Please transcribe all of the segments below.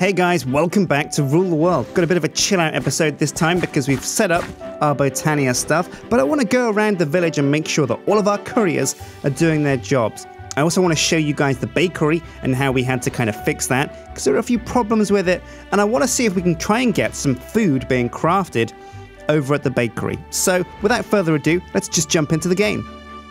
Hey guys, welcome back to Rule the World. Got a bit of a chill out episode this time because we've set up our Botania stuff, but I want to go around the village and make sure that all of our couriers are doing their jobs. I also want to show you guys the bakery and how we had to kind of fix that because there are a few problems with it, and I want to see if we can try and get some food being crafted over at the bakery. So without further ado, let's just jump into the game.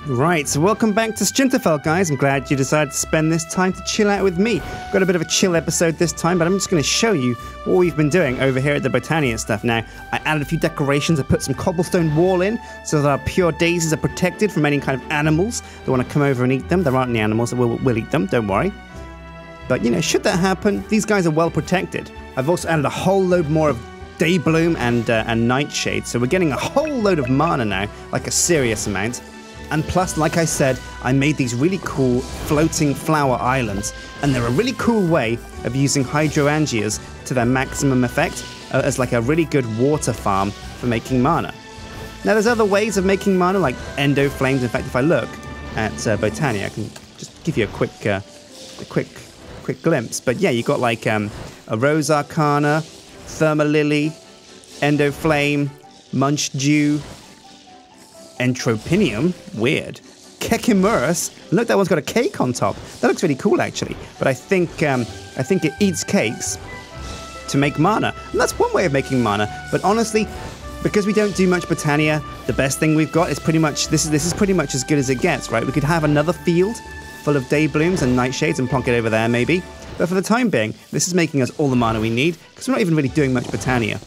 Right, so welcome back to Stinterfell, guys. I'm glad you decided to spend this time to chill out with me. Got a bit of a chill episode this time, but I'm just going to show you what we've been doing over here at the Botania stuff. Now, I added a few decorations. I put some cobblestone wall in so that our pure daisies are protected from any kind of animals that want to come over and eat them. There aren't any animals that will eat them, don't worry. But, you know, should that happen, these guys are well protected. I've also added a whole load more of Daybloom and Nightshade, so we're getting a whole load of mana now, like a serious amount. And plus, like I said, I made these really cool floating flower islands, and they're a really cool way of using hydrangeas to their maximum effect as like a really good water farm for making mana. Now, there's other ways of making mana, like endo flames. In fact, if I look at Botania, I can just give you a quick glimpse. But yeah, you got like a Rose Arcana, Thermalily, Endo Flame, Munch Dew, Entropinium, weird. Kekimurus, look, that one's got a cake on top. That looks really cool, actually. But I think it eats cakes to make mana, and that's one way of making mana. But honestly, because we don't do much Botania, the best thing we've got is pretty much this is pretty much as good as it gets, right? We could have another field full of Dayblooms and Nightshades and plonk it over there, maybe. But for the time being, this is making us all the mana we need because we're not even really doing much Botania.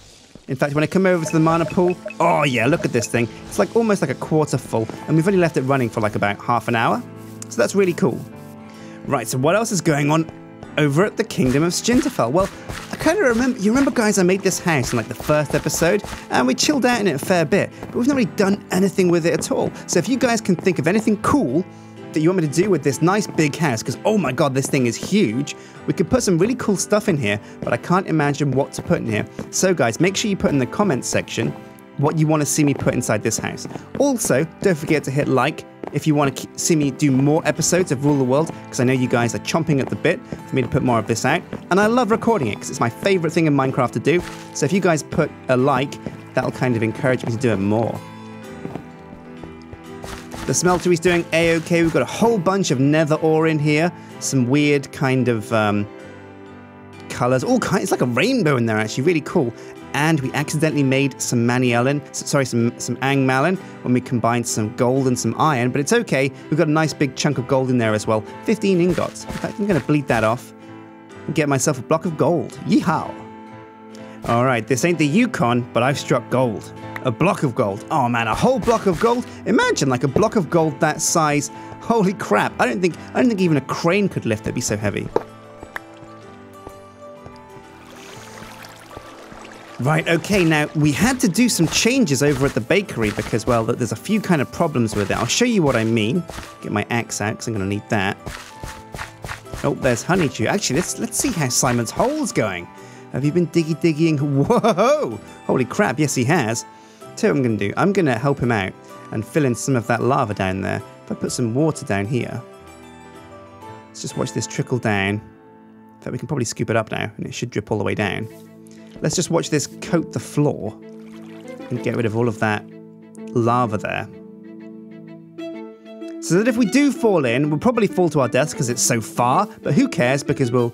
In fact, when I come over to the mana pool, oh yeah, look at this thing. It's like almost like a quarter full, and we've only left it running for like about half an hour. So that's really cool. Right, so what else is going on over at the Kingdom of Stinterfell? Well, I kind of remember, you remember guys, I made this house in like the first episode, and we chilled out in it a fair bit, but we've not really done anything with it at all. So if you guys can think of anything cool that you want me to do with this nice big house, because oh my god, this thing is huge, we could put some really cool stuff in here, but I can't imagine what to put in here. So guys, make sure you put in the comments section what you want to see me put inside this house. Also, don't forget to hit like if you want to see me do more episodes of Rule the World, because I know you guys are chomping at the bit for me to put more of this out, and I love recording it because it's my favorite thing in Minecraft to do. So if you guys put a like, that'll kind of encourage me to do it more. The smeltery's doing a-okay. We've got a whole bunch of nether ore in here. Some weird kind of colors. All kinds. It's like a rainbow in there, actually. Really cool. And we accidentally made some some angmalin when we combined some gold and some iron. But it's okay. We've got a nice big chunk of gold in there as well. 15 ingots. In fact, I'm going to bleed that off and get myself a block of gold. Yeehaw. All right, this ain't the Yukon, but I've struck gold. A block of gold. Oh man, a whole block of gold? Imagine like a block of gold that size. Holy crap. I don't think even a crane could lift it. It'd be so heavy. Right, okay, now we had to do some changes over at the bakery because, well, there's a few kind of problems with it. I'll show you what I mean. Get my axe out because I'm going to need that. Oh, there's honeydew. Actually, let's see how Simon's hole's going. Have you been digging? Whoa! Holy crap, yes he has. Tell you what I'm going to do. I'm going to help him out and fill in some of that lava down there. If I put some water down here, let's just watch this trickle down. In fact, we can probably scoop it up now, and it should drip all the way down. Let's just watch this coat the floor and get rid of all of that lava there. So that if we do fall in, we'll probably fall to our deaths because it's so far, but who cares because we'll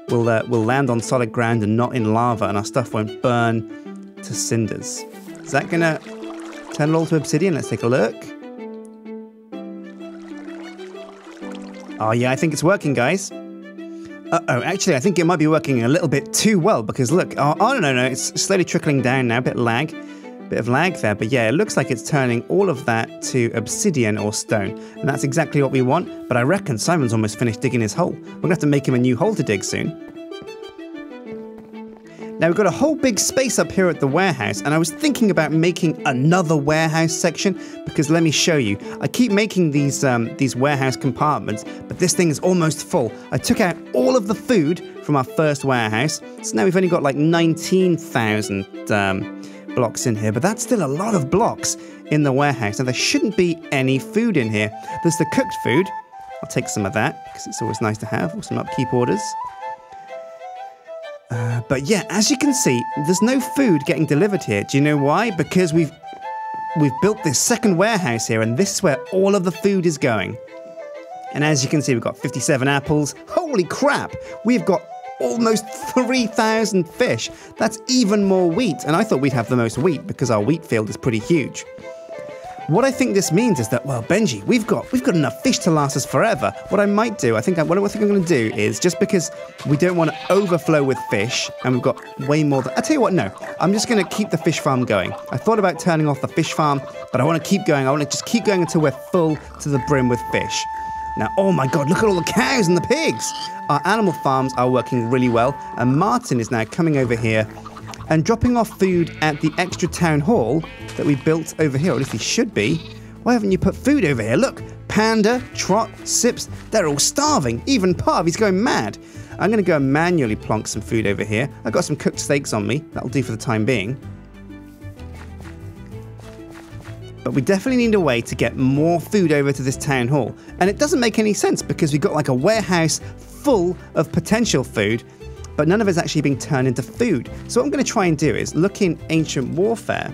land on solid ground and not in lava, and our stuff won't burn to cinders. Is that gonna turn it all to obsidian? Let's take a look. Oh yeah, I think it's working, guys. Uh-oh, actually, I think it might be working a little bit too well, because look, oh no, it's slowly trickling down now, bit of lag there, but yeah, it looks like it's turning all of that to obsidian or stone, and that's exactly what we want, but I reckon Simon's almost finished digging his hole. We're gonna have to make him a new hole to dig soon. Now, we've got a whole big space up here at the warehouse, and I was thinking about making another warehouse section, because let me show you. I keep making these warehouse compartments, but this thing is almost full. I took out all of the food from our first warehouse, so now we've only got like 19,000 blocks in here, but that's still a lot of blocks in the warehouse. Now, there shouldn't be any food in here. There's the cooked food. I'll take some of that, because it's always nice to have, or some upkeep orders. But yeah, as you can see, there's no food getting delivered here. Do you know why? Because we've built this second warehouse here, and this is where all of the food is going. And as you can see, we've got 57 apples. Holy crap! We've got almost 3,000 fish. That's even more wheat. And I thought we'd have the most wheat because our wheat field is pretty huge. What I think this means is that, well, Benji, we've got enough fish to last us forever. What I might do, what I think I'm going to do is, just because we don't want to overflow with fish, and we've got way more than... I tell you what, no. I'm just going to keep the fish farm going. I thought about turning off the fish farm, but I want to keep going. I want to just keep going until we're full to the brim with fish. Now, oh my God, look at all the cows and the pigs. Our animal farms are working really well, and Martin is now coming over here and dropping off food at the extra town hall that we built over here, or at least he should be. Why haven't you put food over here? Look, Panda, Trot, Sips, they're all starving. Even Pav, he's going mad. I'm going to go and manually plonk some food over here. I've got some cooked steaks on me. That'll do for the time being. But we definitely need a way to get more food over to this town hall. And it doesn't make any sense because we've got like a warehouse full of potential food, but none of it's actually being turned into food. So what I'm going to try and do is look in Ancient Warfare,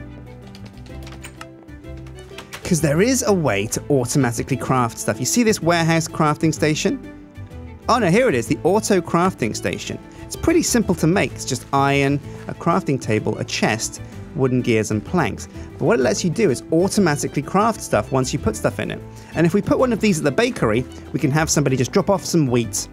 because there is a way to automatically craft stuff. You see this warehouse crafting station? Oh no, here it is, the auto crafting station. It's pretty simple to make. It's just iron, a crafting table, a chest, wooden gears and planks. But what it lets you do is automatically craft stuff once you put stuff in it. And if we put one of these at the bakery, we can have somebody just drop off some wheat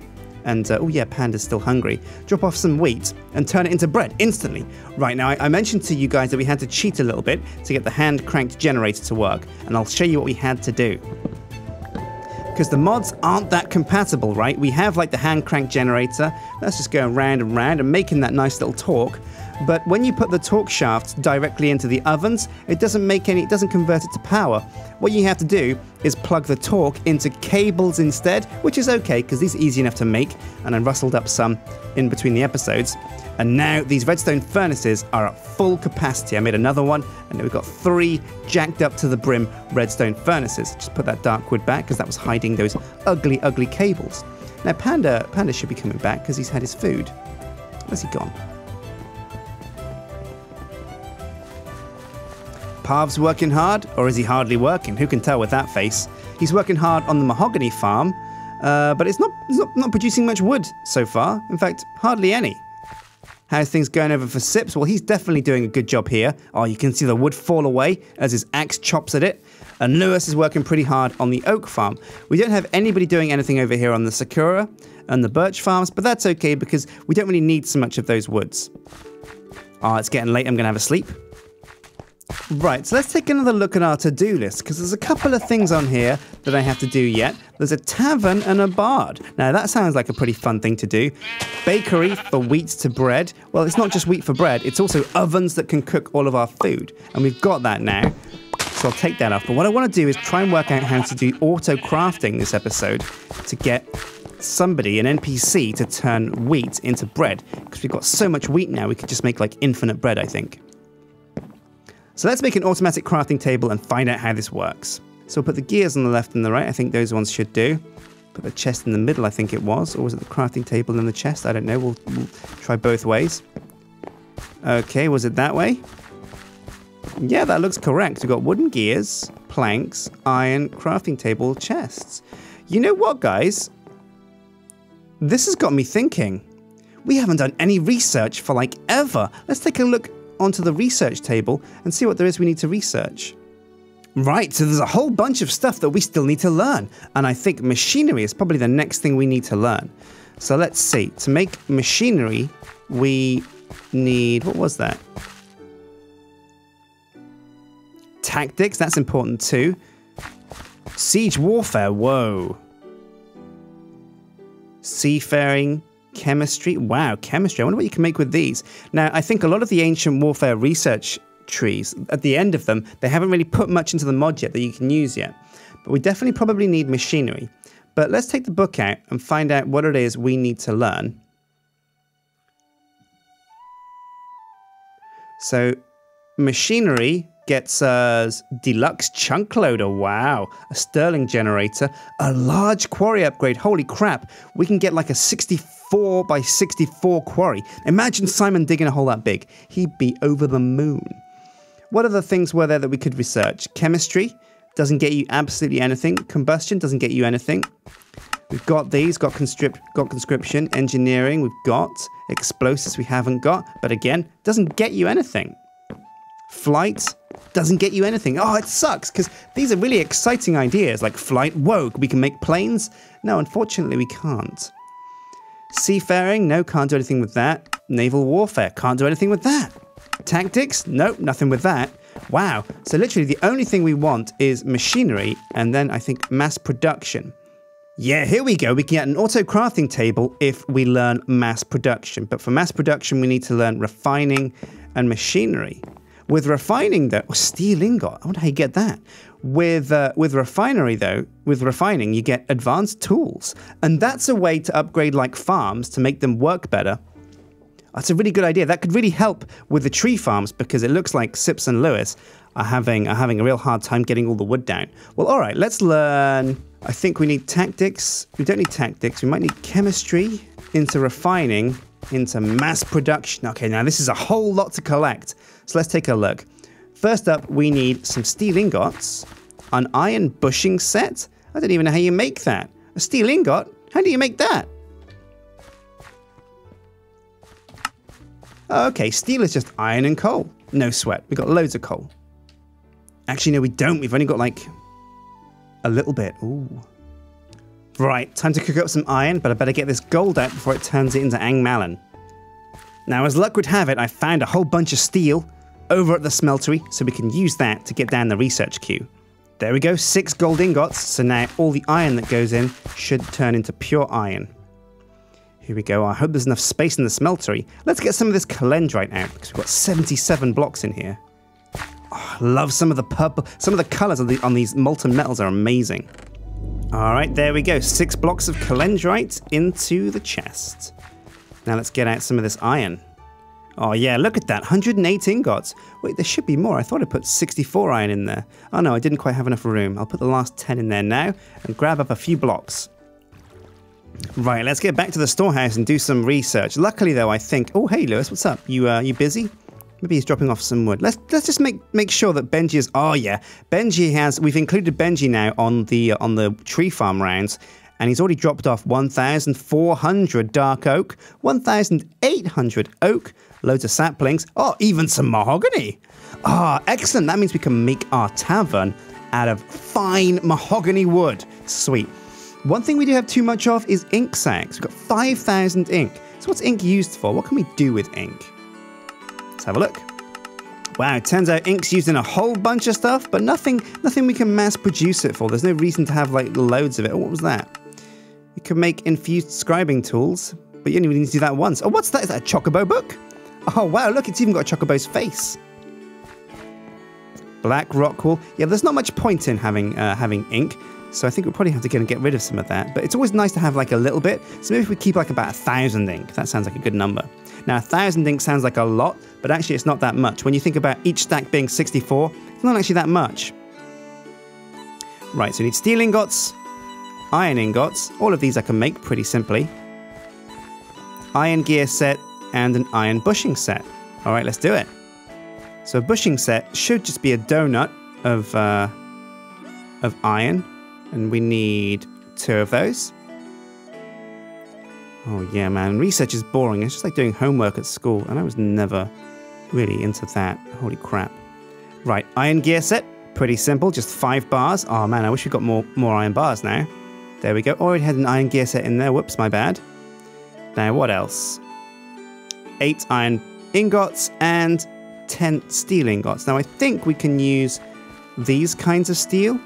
and, oh yeah, Panda's still hungry. Drop off some wheat and turn it into bread instantly. Right, now I mentioned to you guys that we had to cheat a little bit to get the hand-cranked generator to work, and I'll show you what we had to do. Because the mods aren't that compatible, right? We have like the hand-cranked generator, that's just going round and round and making that nice little torque. But when you put the torque shafts directly into the ovens, it doesn't convert it to power. What you have to do is plug the torque into cables instead, which is okay because these are easy enough to make, and I rustled up some in between the episodes. And now these redstone furnaces are at full capacity. I made another one, and now we've got 3 jacked up to the brim redstone furnaces. Just put that dark wood back because that was hiding those ugly, ugly cables. Now Panda should be coming back because he's had his food. Where's he gone? Pav's working hard, or is he hardly working? Who can tell with that face? He's working hard on the mahogany farm, but it's not producing much wood so far. In fact, hardly any. How's things going over for Sips? Well, he's definitely doing a good job here. Oh, you can see the wood fall away as his axe chops at it. And Lewis is working pretty hard on the oak farm. We don't have anybody doing anything over here on the sakura and the birch farms, but that's okay because we don't really need so much of those woods. Oh, it's getting late. I'm going to have a sleep. Right, so let's take another look at our to-do list, because there's a couple of things on here that I have to do yet. There's a tavern and a bard. Now, that sounds like a pretty fun thing to do. Bakery for wheat to bread. Well, it's not just wheat for bread, it's also ovens that can cook all of our food. And we've got that now, so I'll take that off. But what I want to do is try and work out how to do auto-crafting this episode to get somebody, an NPC, to turn wheat into bread. Because we've got so much wheat now, we could just make, like, infinite bread, I think. So let's make an automatic crafting table and find out how this works. So we'll put the gears on the left and the right. I think those ones should do. Put the chest in the middle, I think it was. Or was it the crafting table and the chest? I don't know. We'll try both ways. Okay, was it that way? Yeah, that looks correct. We've got wooden gears, planks, iron, crafting table, chests. You know what, guys? This has got me thinking. We haven't done any research for like ever. Let's take a look onto the research table and see what there is we need to research. Right, so there's a whole bunch of stuff that we still need to learn, and I think machinery is probably the next thing we need to learn. So let's see. To make machinery, we need... what was that? Tactics, that's important too. Siege warfare, whoa. Seafaring... chemistry. Wow, chemistry. I wonder what you can make with these. Now, I think a lot of the ancient warfare research trees, at the end of them, they haven't really put much into the mod yet that you can use yet. But we definitely probably need machinery. But let's take the book out and find out what it is we need to learn. So, machinery gets us deluxe chunk loader. Wow. A sterling generator. A large quarry upgrade. Holy crap. We can get like a 64 by 64 quarry. Imagine Simon digging a hole that big. He'd be over the moon. What other things were there that we could research? Chemistry doesn't get you absolutely anything. Combustion doesn't get you anything. We've got these, got conscription, engineering, we've got explosives we haven't got, but again, doesn't get you anything. Flight doesn't get you anything. Oh, it sucks, because these are really exciting ideas, like flight. Whoa, we can make planes? No, unfortunately, we can't. Seafaring? No, can't do anything with that. Naval warfare? Can't do anything with that. Tactics? Nope, nothing with that. Wow, so literally the only thing we want is machinery, and then I think mass production. Yeah, here we go. We can get an auto-crafting table if we learn mass production. But for mass production, we need to learn refining and machinery. With refining, though, steel ingot. I wonder how you get that. With refinery, though, with refining, you get advanced tools. And that's a way to upgrade, like, farms to make them work better. That's a really good idea. That could really help with the tree farms because it looks like Sips and Lewis are having a real hard time getting all the wood down. Well, all right, let's learn. I think we need tactics. We don't need tactics. We might need chemistry into refining, into mass production. Okay, now this is a whole lot to collect. So let's take a look. First up, we need some steel ingots, an iron bushing set. I don't even know how you make that. A steel ingot? How do you make that? Oh, okay, steel is just iron and coal. No sweat. We've got loads of coal. Actually, no, we don't. We've only got like a little bit. Ooh. Right, time to cook up some iron, but I better get this gold out before it turns it into angmallen. Now, as luck would have it, I found a whole bunch of steel over at the smeltery, so we can use that to get down the research queue. There we go, 6 gold ingots, so now all the iron that goes in should turn into pure iron. Here we go, I hope there's enough space in the smeltery. Let's get some of this calendrite out, because we've got 77 blocks in here. Oh, I love some of the purple, some of the colours on these molten metals are amazing. Alright, there we go, 6 blocks of calendrite into the chest. Now let's get out some of this iron. Oh yeah, look at that, 108 ingots. Wait, there should be more. I thought I put 64 iron in there. Oh no, I didn't quite have enough room. I'll put the last 10 in there now and grab up a few blocks. Right, let's get back to the storehouse and do some research. Luckily though, I think... Oh, hey Lewis, what's up? You busy? Maybe he's dropping off some wood. Let's just make sure that Benji is... Oh yeah, Benji has... We've included Benji now on the tree farm rounds. And he's already dropped off 1,400 dark oak, 1,800 oak, loads of saplings, oh, even some mahogany. Ah, excellent. That means we can make our tavern out of fine mahogany wood. Sweet. One thing we do have too much of is ink sacks. We've got 5,000 ink. So what's ink used for? What can we do with ink? Let's have a look. Wow, it turns out ink's used in a whole bunch of stuff, but nothing we can mass produce it for. There's no reason to have like loads of it. Oh, what was that? You can make infused scribing tools, but you only need to do that once. Oh, what's that? Is that a chocobo book? Oh, wow, look, it's even got a chocobo's face. Black rock wool. Yeah, there's not much point in having ink, so I think we'll probably have to get rid of some of that. But it's always nice to have like a little bit. So maybe if we keep like about 1,000 ink, that sounds like a good number. Now, 1,000 ink sounds like a lot, but actually it's not that much. When you think about each stack being 64, it's not actually that much. Right, so we need steel ingots, iron ingots. All of these I can make pretty simply. Iron gear set and an iron bushing set. All right, let's do it. So a bushing set should just be a donut of iron, and we need 2 of those. Oh yeah, man, research is boring. It's just like doing homework at school, and I was never really into that. Holy crap. Right, iron gear set, pretty simple, just 5 bars. Oh man, I wish we got more iron bars now. There we go. Already had an iron gear set in there. Whoops, my bad. Now, what else? 8 iron ingots and 10 steel ingots. Now, I think we can use these kinds of steel.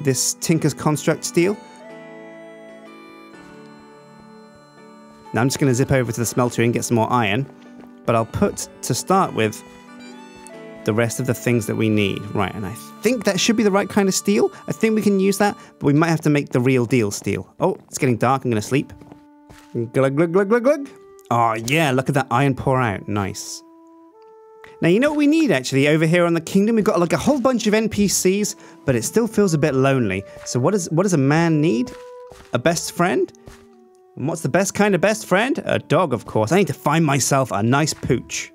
This Tinker's Construct steel. Now, I'm just going to zip over to the smelter and get some more iron. But I'll put, to start with, the rest of the things that we need. Right, and I think that should be the right kind of steel. I think we can use that, but we might have to make the real deal steel. Oh, it's getting dark. I'm going to sleep. Glug, glug, glug, glug, glug. Oh, yeah, look at that iron pour out. Nice. Now, you know what we need, actually, over here on the kingdom? We've got, like, a whole bunch of NPCs, but it still feels a bit lonely. So what does a man need? A best friend? And what's the best kind of best friend? A dog, of course. I need to find myself a nice pooch.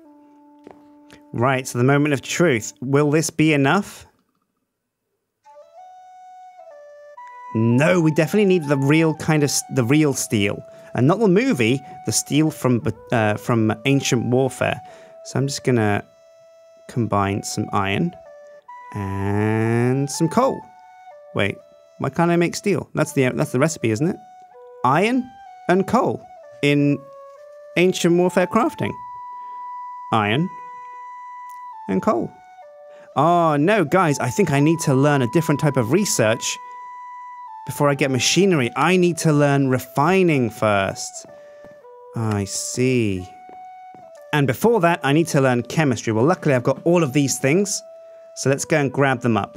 Right, so the moment of truth. Will this be enough? No, we definitely need the real steel. And not the movie, the steel from Ancient Warfare. So I'm just going to combine some iron and some coal. Wait, why can't I make steel? That's the recipe, isn't it? Iron and coal in Ancient Warfare crafting. Iron and coal. Oh, no, guys, I think I need to learn a different type of research before I get machinery. I need to learn refining first. I see. And before that, I need to learn chemistry. Well, luckily, I've got all of these things. So let's go and grab them up.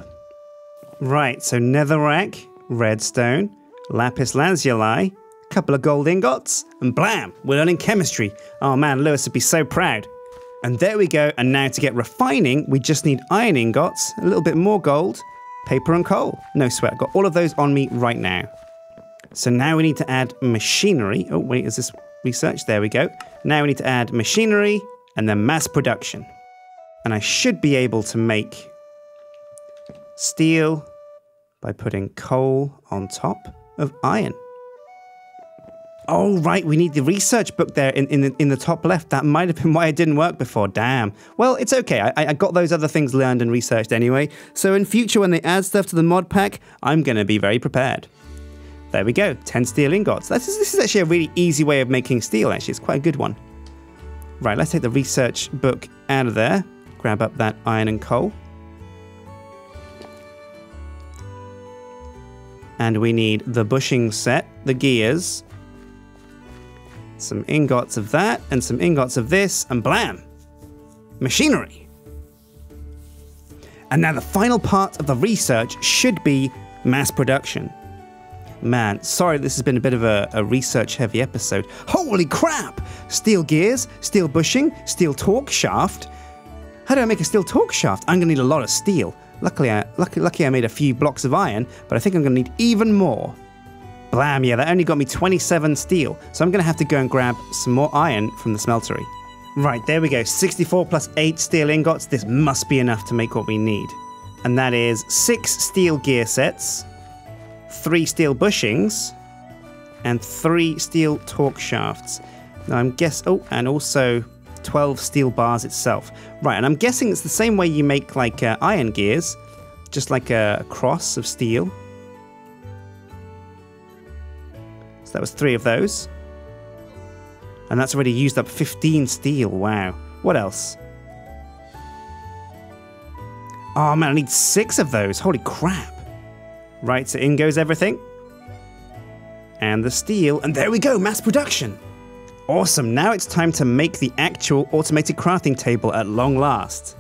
Right, so netherrack, redstone, lapis lazuli, a couple of gold ingots, and blam, we're learning chemistry. Oh man, Lewis would be so proud. And there we go. And now to get refining, we just need iron ingots, a little bit more gold, paper and coal. No sweat, I've got all of those on me right now. So now we need to add machinery. Oh, wait, is this research? There we go. Now we need to add machinery and then mass production. And I should be able to make steel by putting coal on top of iron. Oh, right, we need the research book there in the top left. That might have been why it didn't work before. Damn. Well, it's okay. I got those other things learned and researched anyway. So in future, when they add stuff to the mod pack, I'm going to be very prepared. There we go. 10 steel ingots. This is actually a really easy way of making steel, actually. It's quite a good one. Right, let's take the research book out of there. Grab up that iron and coal. And we need the bushing set, the gears, some ingots of that, and some ingots of this, and blam! Machinery! And now the final part of the research should be mass production. Man, sorry this has been a bit of a research-heavy episode. Holy crap! Steel gears, steel bushing, steel torque shaft. How do I make a steel torque shaft? I'm going to need a lot of steel. Luckily I made a few blocks of iron, but I think I'm going to need even more. Blam, yeah, that only got me 27 steel, so I'm going to have to go and grab some more iron from the smeltery. Right, there we go, 64 plus 8 steel ingots. This must be enough to make what we need. And that is 6 steel gear sets, 3 steel bushings, and 3 steel torque shafts. Now and also 12 steel bars itself. Right, and I'm guessing it's the same way you make like iron gears, just like a cross of steel. So that was 3 of those. And that's already used up 15 steel, wow. What else? Oh man, I need 6 of those, holy crap. Right, so in goes everything. And the steel, and there we go, mass production. Awesome, now it's time to make the actual automated crafting table at long last.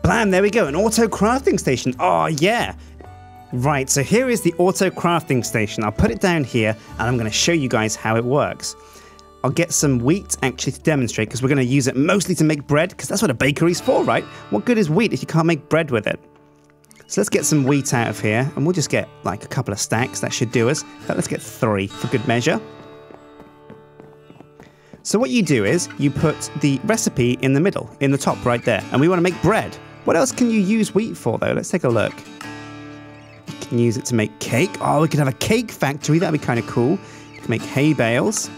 Blam, there we go, an auto crafting station, oh yeah. Right, so here is the auto crafting station. I'll put it down here and I'm going to show you guys how it works. I'll get some wheat actually to demonstrate because we're going to use it mostly to make bread because that's what a bakery's for, right? What good is wheat if you can't make bread with it? So let's get some wheat out of here and we'll just get like a couple of stacks. That should do us. Let's get 3 for good measure. So what you do is you put the recipe in the middle, in the top right there, and we want to make bread. What else can you use wheat for though? Let's take a look. You can use it to make cake. Oh, we could have a cake factory. That'd be kind of cool. You can make hay bales.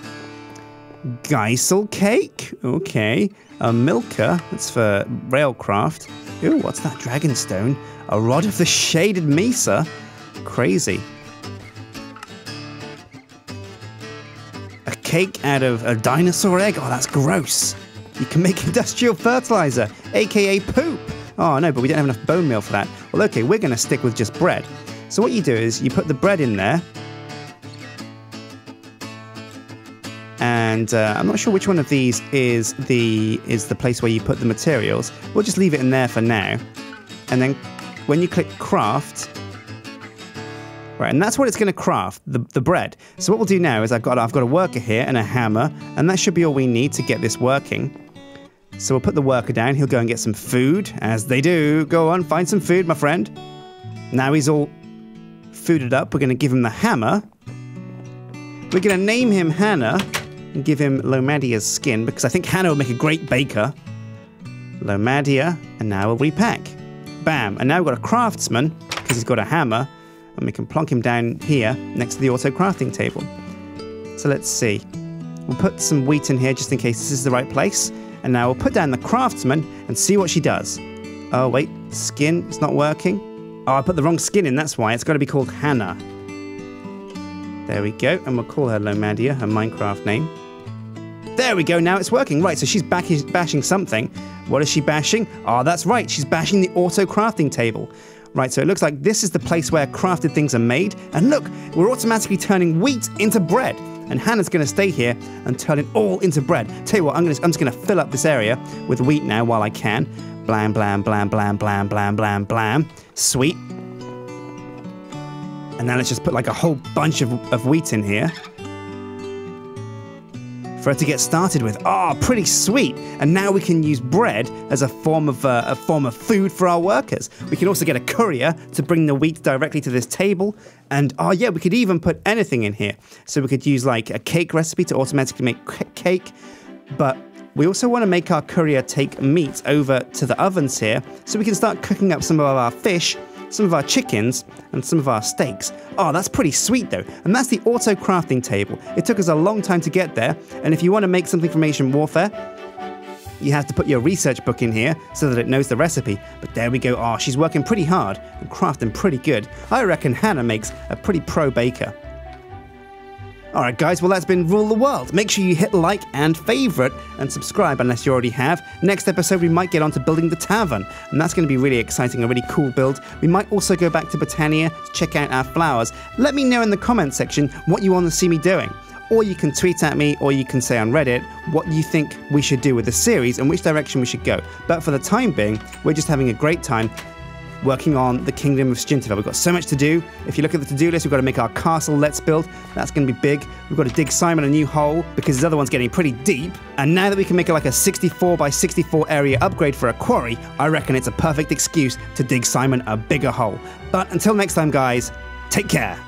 Geisel cake. Okay. A milker. That's for railcraft. Ooh, what's that? Dragonstone. A rod of the shaded mesa. Crazy. A cake out of a dinosaur egg. Oh, that's gross. You can make industrial fertilizer, aka poop. Oh no, but we don't have enough bone meal for that. Well, okay, we're going to stick with just bread. So what you do is you put the bread in there. And I'm not sure which one of these is the place where you put the materials. We'll just leave it in there for now. And then when you click craft, right, and that's what it's going to craft, the bread. So what we'll do now is I've got a worker here and a hammer, and that should be all we need to get this working. So we'll put the worker down. He'll go and get some food, as they do. Go on, find some food, my friend. Now he's all fooded up. We're going to give him the hammer. We're going to name him Hannah and give him Lomadia's skin, because I think Hannah will make a great baker. Lomadia, and now we'll repack. Bam, and now we've got a craftsman, because he's got a hammer, and we can plonk him down here next to the auto crafting table. So let's see. We'll put some wheat in here just in case this is the right place. And now we'll put down the craftsman and see what she does. Oh, wait, skin, it's not working. Oh, I put the wrong skin in, that's why. It's got to be called Hannah. There we go, and we'll call her Lomadia, her Minecraft name. There we go, now it's working. Right, so she's bashing something. What is she bashing? Oh, that's right, she's bashing the auto crafting table. Right, so it looks like this is the place where crafted things are made. And look, we're automatically turning wheat into bread. And Hannah's going to stay here and turn it all into bread. Tell you what, I'm just going to fill up this area with wheat now while I can. Blam, blam, blam, blam, blam, blam, blam, blam. Sweet. And now let's just put like a whole bunch of wheat in here for her to get started with. Oh, pretty sweet. And now we can use bread as a form of food for our workers. We can also get a courier to bring the wheat directly to this table. And oh yeah, we could even put anything in here. So we could use like a cake recipe to automatically make cake. But we also want to make our courier take meat over to the ovens here so we can start cooking up some of our fish, some of our chickens, and some of our steaks. Oh, that's pretty sweet though. And that's the auto crafting table. It took us a long time to get there. And if you want to make something from Ancient Warfare, you have to put your research book in here so that it knows the recipe. But there we go. Oh, she's working pretty hard and crafting pretty good. I reckon Hannah makes a pretty pro baker. Alright guys, well that's been Rule the World. Make sure you hit like and favourite and subscribe unless you already have. Next episode we might get on to building the tavern, and that's going to be really exciting, a really cool build. We might also go back to Britannia to check out our flowers. Let me know in the comments section what you want to see me doing. Or you can tweet at me, or you can say on Reddit what you think we should do with the series and which direction we should go. But for the time being, we're just having a great time working on the Kingdom of Stintival. We've got so much to do. If you look at the to-do list, we've got to make our castle let's build. That's going to be big. We've got to dig Simon a new hole because his other one's getting pretty deep. And now that we can make it like a 64 by 64 area upgrade for a quarry, I reckon it's a perfect excuse to dig Simon a bigger hole. But until next time, guys, take care.